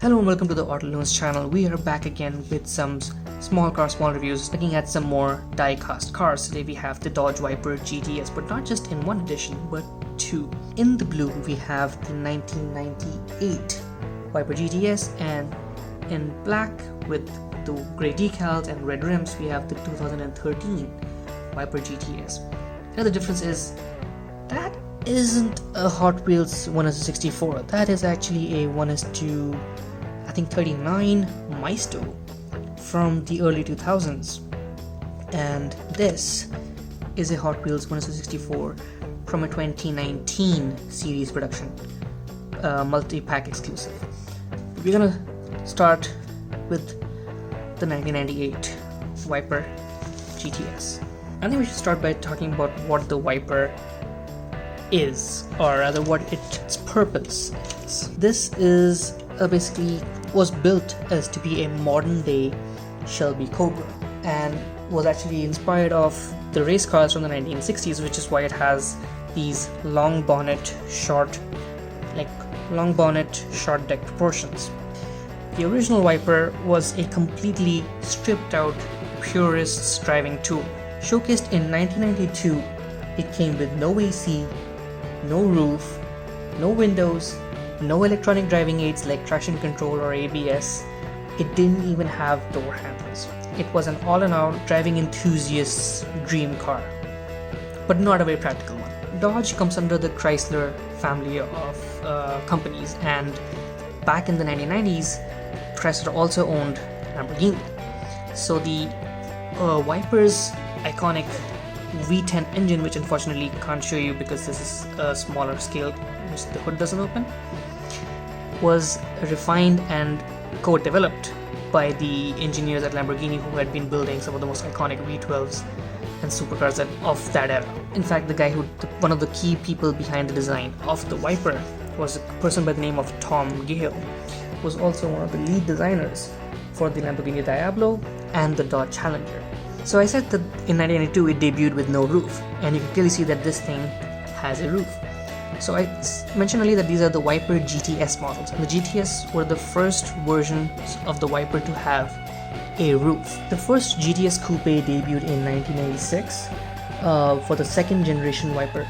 Hello and welcome to the Auto Loons channel. We are back again with some small reviews, looking at some more die-cast cars. Today we have the Dodge Viper GTS, but not just in one edition, but two. In the blue we have the 1998 Viper GTS, and in black with the grey decals and red rims we have the 2013 Viper GTS. Now the difference is that isn't a Hot Wheels 1:64. That is actually a 1:39 Maisto from the early 2000s, and this is a Hot Wheels 1:64 from a 2019 series production, multi-pack exclusive. We're gonna start with the 1998 Viper GTS. I think we should start by talking about what the Viper is, or rather what its purpose is. This is basically was built as to be a modern day Shelby Cobra, and was actually inspired of the race cars from the 1960s, which is why it has these long bonnet short deck proportions. The original Viper was a completely stripped out purist's driving tool. Showcased in 1992, it came with no AC, no roof, no windows, no electronic driving aids like traction control or ABS. It didn't even have door handles. It was an all-in-all driving enthusiast's dream car, but not a very practical one. Dodge comes under the Chrysler family of companies, and back in the 1990s, Chrysler also owned Lamborghini. So the Viper's iconic V10 engine, which unfortunately can't show you because this is a smaller scale, which the hood doesn't open, was refined and co-developed by the engineers at Lamborghini, who had been building some of the most iconic V12s and supercars of that era. In fact, one of the key people behind the design of the Viper was a person by the name of Tom Gale, who was also one of the lead designers for the Lamborghini Diablo and the Dodge Challenger. So I said that in 1992 it debuted with no roof, and you can clearly see that this thing has a roof. So I mentioned earlier that these are the Viper GTS models, and the GTS were the first versions of the Viper to have a roof. The first GTS Coupe debuted in 1996 for the second generation Viper,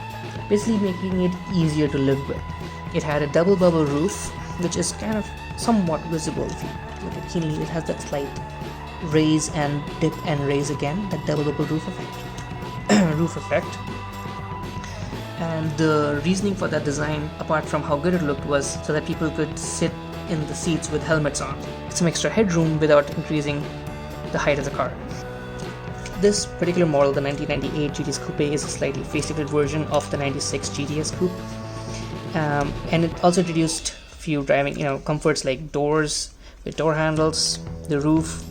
basically making it easier to live with. It had a double bubble roof, which is kind of somewhat visible if you look at keenly. It has that slight raise and dip and raise again, that double bubble roof effect. And the reasoning for that design, apart from how good it looked, was so that people could sit in the seats with helmets on, some extra headroom without increasing the height of the car. This particular model, the 1998 GTS Coupe, is a slightly facelifted version of the 96 GTS Coupe, and it also introduced few driving comforts like doors with door handles, the roof,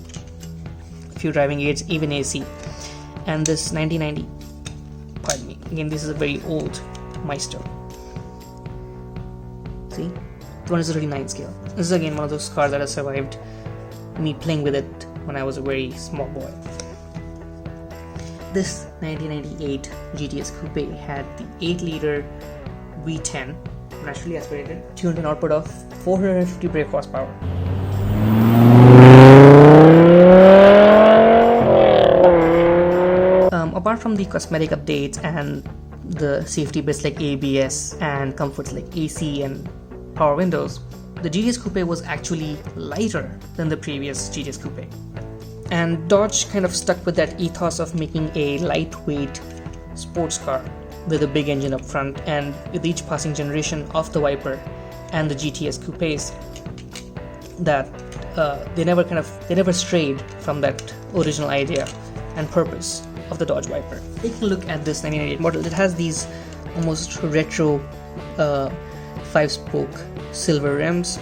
few driving aids, even AC. And this 1990, pardon me, again this is a very old Maisto. See, 1:39 scale. This is again one of those cars that has survived me playing with it when I was a very small boy. This 1998 GTS Coupe had the 8-liter V10, naturally aspirated, tuned an output of 450 brake horsepower. Apart from the cosmetic updates and the safety bits like ABS and comforts like AC and power windows, the GTS Coupe was actually lighter than the previous GTS Coupe. And Dodge kind of stuck with that ethos of making a lightweight sports car with a big engine up front, and with each passing generation of the Viper and the GTS Coupes, that they never strayed from that original idea and purpose of the Dodge Viper. Taking a look at this 1998 model, it has these almost retro 5-spoke silver rims.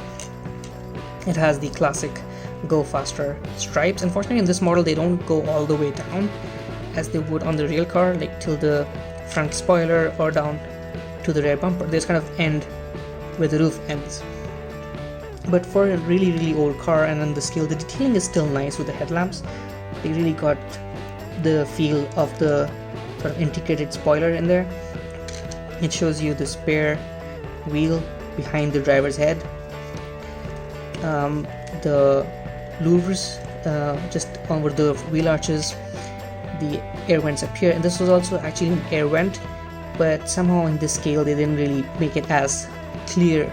It has the classic go faster stripes. Unfortunately, in this model they don't go all the way down as they would on the real car, like till the front spoiler or down to the rear bumper. They just kind of end where the roof ends. But for a really old car and on the scale, the detailing is still nice with the headlamps. They really got the feel of the sort of integrated spoiler in there. It shows you the spare wheel behind the driver's head, The louvers just over the wheel arches, the air vents appear, and this was also actually an air vent, but somehow in this scale they didn't really make it as clear.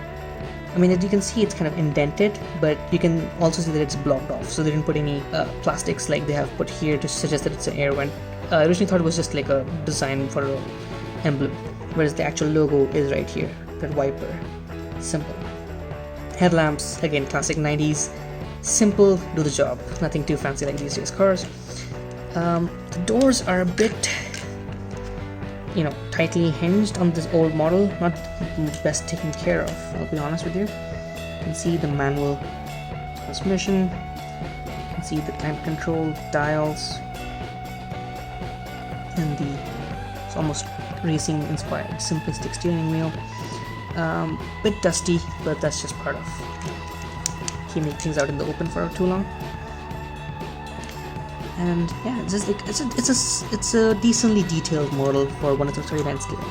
I mean, as you can see, it's kind of indented, but you can also see that it's blocked off, so they didn't put any plastics like they have put here to suggest that it's an air vent. I originally thought it was just like a design for an emblem, whereas the actual logo is right here, that wiper symbol. Headlamps, again classic 90s, simple, do the job, nothing too fancy like these days cars. The doors are a bit, tightly hinged on this old model, not the best taken care of, I'll be honest with you. You can see the manual transmission, you can see the climate control dials, and it's almost racing inspired simplistic steering wheel. Bit dusty, but that's just part of keeping things out in the open for too long. And yeah, it's just like it's a decently detailed model for 1/39 scale,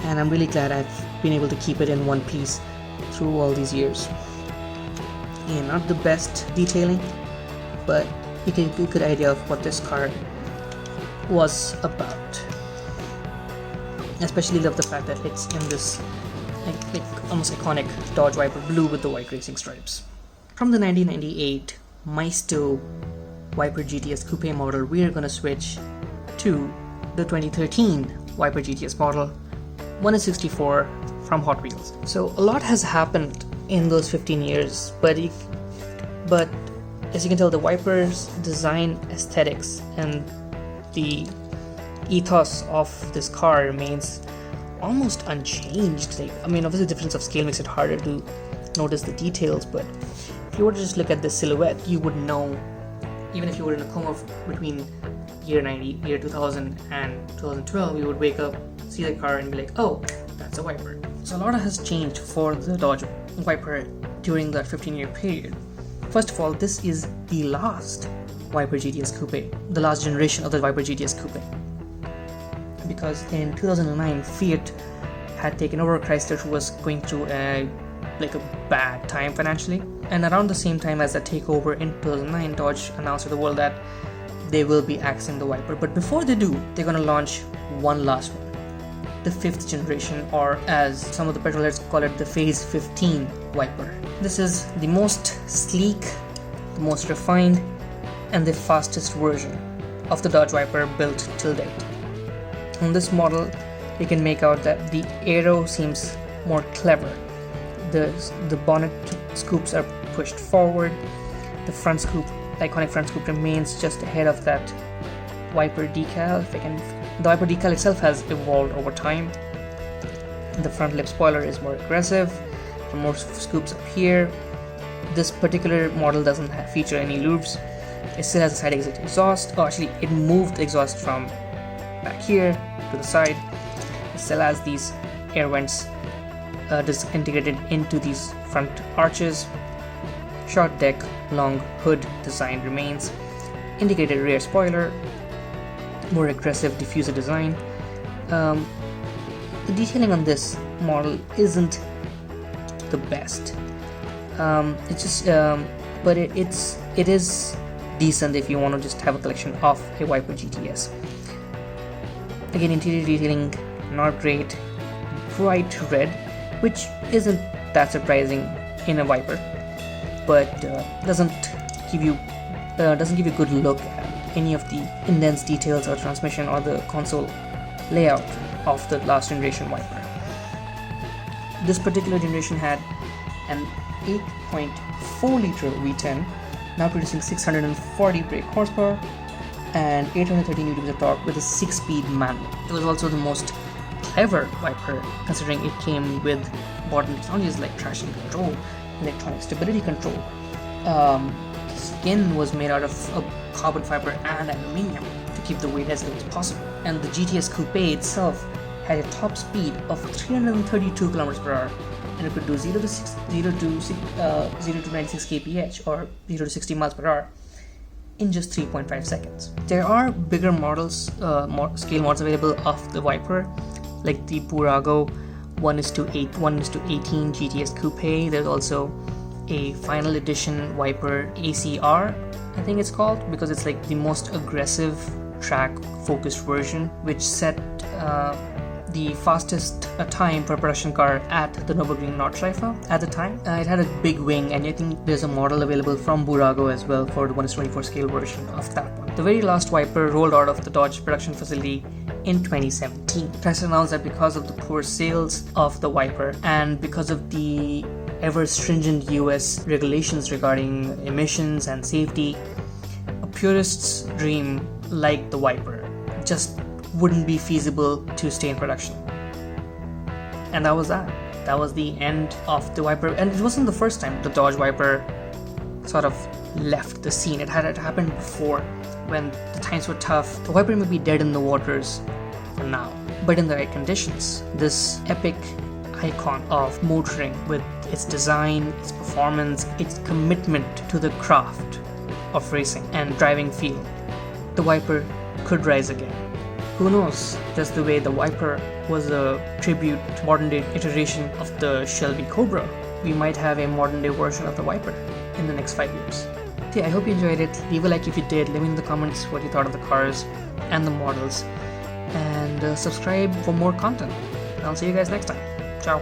and I'm really glad I've been able to keep it in one piece through all these years. Yeah, not the best detailing, but you get a good idea of what this car was about. Especially love the fact that it's in this like almost iconic Dodge Viper blue with the white racing stripes. From the 1998 Maisto Viper GTS Coupe model, we are gonna switch to the 2013 Viper GTS model 1/64 from Hot Wheels. So a lot has happened in those 15 years, but as you can tell, the Viper's design aesthetics and the ethos of this car remains almost unchanged. Like, I mean, obviously the difference of scale makes it harder to notice the details, but if you were to just look at the silhouette, you would know, even if you were in a coma between year 2000 and 2012, you would wake up, see the car and be like, oh, that's a Viper. So a lot has changed for the Dodge Viper during that 15-year period. First of all, this is the last Viper GTS Coupe, the last generation of the Viper GTS Coupe, because in 2009 Fiat had taken over Chrysler, who was going through a bad time financially, and around the same time as that takeover in 2009, Dodge announced to the world that they will be axing the Viper, but before they do, they're going to launch one last one, the 5th generation, or as some of the petrolheads call it, the Phase 15 Viper. This is the most sleek, the most refined, and the fastest version of the Dodge Viper built till date. On this model, you can make out that the aero seems more clever. The bonnet scoops are pushed forward. The front scoop, the iconic front scoop, remains just ahead of that Viper decal. The Viper decal itself has evolved over time. The front lip spoiler is more aggressive. More scoops up here. This particular model doesn't feature any loops. It still has a side exit exhaust. Oh, actually, it moved the exhaust from back here to the side. It still has these air vents just integrated into these front arches. Short deck, long hood design remains. Integrated rear spoiler. More aggressive diffuser design. The detailing on this model isn't the best. It's just, but it is decent if you want to just have a collection of a Viper GTS. Again, interior detailing not great. Bright red, which isn't that surprising in a Viper, but doesn't give you a good look at any of the indents details or transmission or the console layout of the last generation Viper. This particular generation had an 8.4 liter V10, now producing 640 brake horsepower and 830 Nm of torque with a 6-speed manual. It was also the most clever Viper, considering it came with modern technologies like traction control, electronic stability control. The skin was made out of carbon fiber and aluminium to keep the weight as low as possible, and the GTS Coupe itself had a top speed of 332 km/h, and it could do 0 to 96 kph or 0 to 60 mph in just 3.5 seconds. There are bigger models, scale models available of the Viper, like the Burago 1:18 GTS Coupe. There's also a final edition Viper ACR, I think it's called, because it's like the most aggressive track focused version, which set the fastest time per production car at the Nürburgring Nordschleife at the time. It had a big wing, and I think there's a model available from Burago as well for the 1:24 scale version of that one. The very last Viper rolled out of the Dodge production facility in 2017. Chrysler announced that because of the poor sales of the Viper and because of the ever stringent US regulations regarding emissions and safety, a purist's dream like the Viper just wouldn't be feasible to stay in production. And that was that. That was the end of the Viper, and it wasn't the first time the Dodge Viper sort of left the scene. It had happened before when the times were tough. The Viper may be dead in the waters for now, but in the right conditions, this epic icon of motoring with its design, its performance, its commitment to the craft of racing and driving feel, the Viper could rise again. Who knows, just the way the Viper was a tribute to modern day iteration of the Shelby Cobra, we might have a modern day version of the Viper in the next 5 years. Okay, I hope you enjoyed it. Leave a like if you did. Let me know in the comments what you thought of the cars and the models. And subscribe for more content. I'll see you guys next time. Ciao.